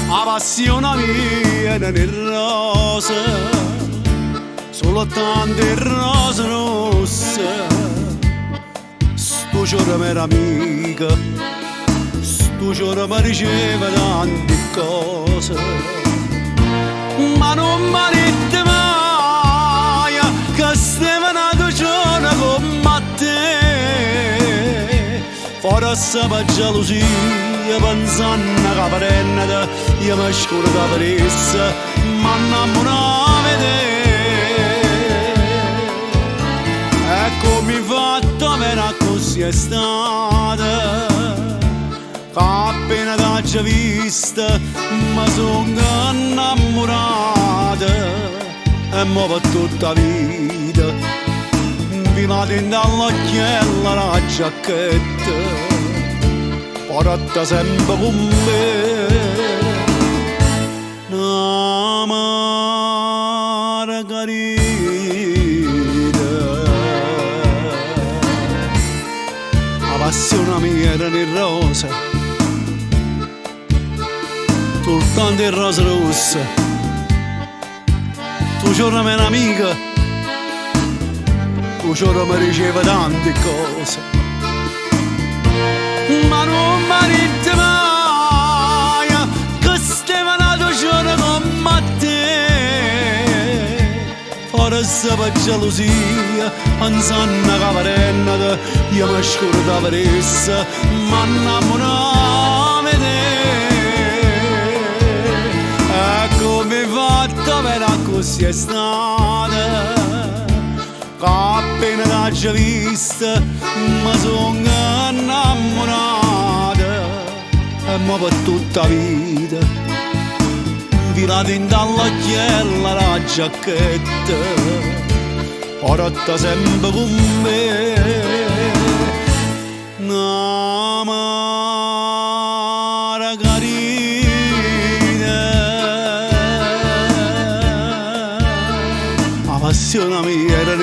la passione mia era nel rosa, solo tante rose rosse. Sto giorno mi era amica, sto giorno mi riceve tante cose, ma non mi ha detto mai che stava nato giorno come te. Forse per gelosia, pensando che per io mi scordo per essa, ma innamoravo di te. E come fatto vera così è stata, che appena t'ho vista mi sono innamorata, e mo per tutta la vita vi la tendo all'occhiella la giacchetta, porta sempre con me una margarita. La passione mia era nel rosa, soltanto il rosa rossa. Tu giorno mi amica, tu giorno mi riceve tante cose, ma non mi ha detto mai che stava nato giorno come te. Forse per gelosia, pensando che per io mi scordavo per essa, ma innamoravo di te. E come fatto vera così è stata, che appena t'ho vista mi sono innamorata, e mo per tutta la vita vi la tendo all'occhiella la giacchetta, porta sempre con me una margarita. La passione mia era